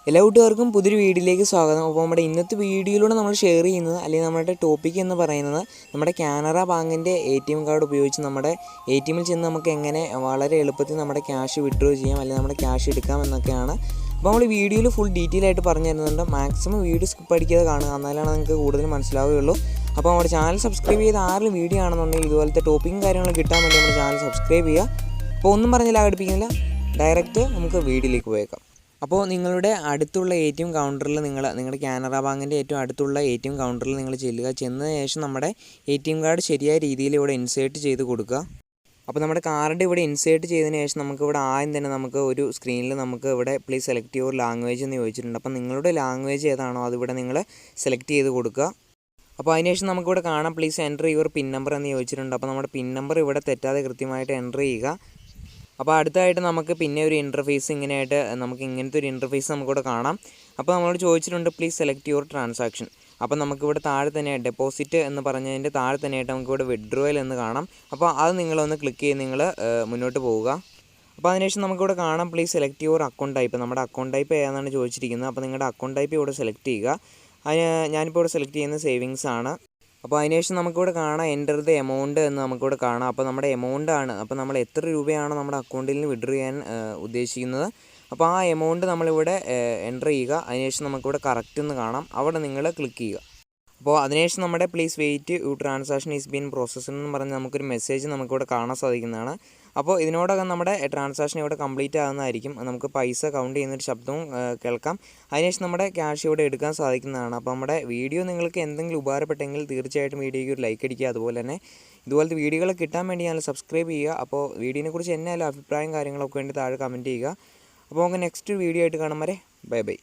എല്ലാ കൂട്ടുകാർക്കും പുതിയൊരു വീഡിയോയിലേക്ക് സ്വാഗതം. അപ്പോൾ നമ്മുടെ ഇന്നത്തെ വീഡിയോയിലൂടെ നമ്മൾ ഷെയർ ചെയ്യുന്നത് അല്ലെങ്കിൽ നമ്മുടെ ടോപ്പിക് എന്ന് പറയുന്നത് നമ്മുടെ കാനറ ബാങ്കിൻ്റെ ATM കാർഡ് ഉപയോഗിച്ച് നമ്മുടെ ATMൽ ചെന്ന് നമുക്ക് എങ്ങനെ വളരെ എളുപ്പത്തിൽ നമ്മുടെ ക്യാഷ് വിഡ്രോ ചെയ്യാം അല്ലെങ്കിൽ നമ്മുടെ ക്യാഷ് എടുക്കാം എന്നൊക്കെയാണ്. അപ്പോൾ നമ്മൾ വീഡിയോയിൽ ഫുൾ ഡീറ്റെയിൽ ആയിട്ട് പറഞ്ഞു തരുന്നുണ്ട്. മാക്സിമം വീഡിയോ സ്കിപ്പ് അടിക്കാതെ കാണുക, എന്നാലാണ് നിങ്ങൾക്ക് കൂടുതൽ മനസ്സിലാവുകയുള്ളൂ. അപ്പോൾ നമ്മുടെ ചാനൽ സബ്സ്ക്രൈബ് ചെയ്ത് ആരെങ്കിലും വീഡിയോ ആണെന്നുണ്ടെങ്കിൽ ഇതുപോലത്തെ ടോപ്പിക്കും കാര്യങ്ങളും കിട്ടാൻ വേണ്ടി നമ്മുടെ ചാനൽ സബ്സ്ക്രൈബ് ചെയ്യുക. അപ്പോൾ ഒന്നും പറഞ്ഞില്ല, ഘടിപ്പിക്കുന്നില്ല, ഡയറക്റ്റ് നമുക്ക് വീഡിയോയിലേക്ക് പോയേക്കാം. അപ്പോൾ നിങ്ങളുടെ അടുത്തുള്ള ATM കൗണ്ടറിൽ നിങ്ങളുടെ കാനറ ബാങ്കിൻ്റെ ഏറ്റവും അടുത്തുള്ള ATM കൗണ്ടറിൽ നിങ്ങൾ ചെന്നതിന് ശേഷം നമ്മുടെ ATM കാർഡ് ശരിയായ രീതിയിൽ ഇവിടെ ഇൻസേർട്ട് ചെയ്ത് കൊടുക്കുക. അപ്പോൾ നമ്മുടെ കാർഡ് ഇവിടെ ഇൻസേർട്ട് ചെയ്തതിന് ശേഷം നമുക്കിവിടെ ആദ്യം തന്നെ നമുക്ക് ഒരു സ്ക്രീനിൽ നമുക്ക് ഇവിടെ പ്ലീസ് സെലക്ട് യുവർ ലാംഗ്വേജ് എന്ന് ചോദിച്ചിട്ടുണ്ട്. അപ്പോൾ നിങ്ങളുടെ ലാംഗ്വേജ് ഏതാണോ അതിവിടെ നിങ്ങൾ സെലക്ട് ചെയ്ത് കൊടുക്കുക. അപ്പോൾ അതിനുശേഷം നമുക്കിവിടെ കാണാം please enter your pin number എന്ന് ചോദിച്ചിട്ടുണ്ട്. അപ്പോൾ നമ്മുടെ പിൻ നമ്പർ ഇവിടെ തെറ്റാതെ കൃത്യമായിട്ട് എൻ്റർ ചെയ്യുക. അപ്പോൾ അടുത്തായിട്ട് നമുക്ക് പിന്നെ ഒരു ഇൻ്റർഫേസ് ഇങ്ങനെയായിട്ട് നമുക്ക് ഇങ്ങനത്തെ ഒരു ഇൻ്റർഫേസ് നമുക്കിവിടെ കാണാം. അപ്പോൾ നമ്മളോട് ചോദിച്ചിട്ടുണ്ട് പ്ലീസ് സെലക്ട് യുവർ ട്രാൻസാക്ഷൻ. അപ്പോൾ നമുക്കിവിടെ താഴെ തന്നെ ഡെപ്പോസിറ്റ് എന്ന് പറഞ്ഞതിൻ്റെ താഴെ തന്നെയായിട്ട് നമുക്കിവിടെ വിഡ്രോവൽ എന്ന് കാണാം. അപ്പോൾ അത് നിങ്ങളൊന്ന് ക്ലിക്ക് ചെയ്ത് നിങ്ങൾ മുന്നോട്ട് പോവുക. അപ്പോൾ അതിനുശേഷം നമുക്കിവിടെ കാണാം please select your account type. നമ്മുടെ അക്കൗണ്ട് ടൈപ്പ് ഏതാണെന്നാണ് ചോദിച്ചിരിക്കുന്നത്. അപ്പോൾ നിങ്ങളുടെ അക്കൗണ്ട് ടൈപ്പ് ഇവിടെ സെലക്ട് ചെയ്യുക. ഞാനിപ്പോൾ ഇവിടെ സെലക്ട് ചെയ്യുന്നത് സേവിങ്സ് ആണ്. അപ്പോൾ അതിനുശേഷം നമുക്കിവിടെ കാണാം എൻ്റർ ദ എമൗണ്ട് എന്ന് നമുക്കിവിടെ കാണാം. അപ്പോൾ നമ്മുടെ എമൗണ്ട് ആണ്, അപ്പോൾ നമ്മൾ എത്ര രൂപയാണ് നമ്മുടെ അക്കൗണ്ടിൽ നിന്ന് വിഡ്രോ ചെയ്യാൻ ഉദ്ദേശിക്കുന്നത്. അപ്പോൾ ആ എമൗണ്ട് നമ്മളിവിടെ എൻ്റർ ചെയ്യുക. അതിനുശേഷം നമുക്കിവിടെ കറക്റ്റ് എന്ന് കാണാം, അവിടെ നിങ്ങൾ ക്ലിക്ക് ചെയ്യുക. അപ്പോൾ അതിനുശേഷം നമ്മുടെ please wait you transaction is been processed എന്ന് പറഞ്ഞ് നമുക്കൊരു മെസ്സേജ് നമുക്കിവിടെ കാണാൻ സാധിക്കുന്നതാണ്. അപ്പോൾ ഇതിനോടകം നമ്മുടെ ട്രാൻസാക്ഷൻ ഇവിടെ കംപ്ലീറ്റ് ആകുന്നതായിരിക്കും. നമുക്ക് പൈസ കൗണ്ട് ചെയ്യുന്നൊരു ശബ്ദവും കേൾക്കാം. അതിനുശേഷം നമ്മുടെ ക്യാഷ് ഇവിടെ എടുക്കാൻ സാധിക്കുന്നതാണ്. അപ്പോൾ നമ്മുടെ വീഡിയോ നിങ്ങൾക്ക് എന്തെങ്കിലും ഉപകാരപ്പെട്ടെങ്കിൽ തീർച്ചയായിട്ടും വീഡിയോയ്ക്ക് ഒരു ലൈക്ക് അടിക്കുക. അതുപോലെ തന്നെ ഇതുപോലത്തെ വീഡിയോകൾ കിട്ടാൻ വേണ്ടി ഞാൻ സബ്സ്ക്രൈബ് ചെയ്യുക. അപ്പോൾ വീഡിയോനെക്കുറിച്ച് എന്നാലും അഭിപ്രായം കാര്യങ്ങളൊക്കെ വേണ്ടി താഴെ കമൻറ്റ് ചെയ്യുക. അപ്പോൾ നമുക്ക് നെക്സ്റ്റ് വീഡിയോ ആയിട്ട് കാണാം വരെ. Bye bye.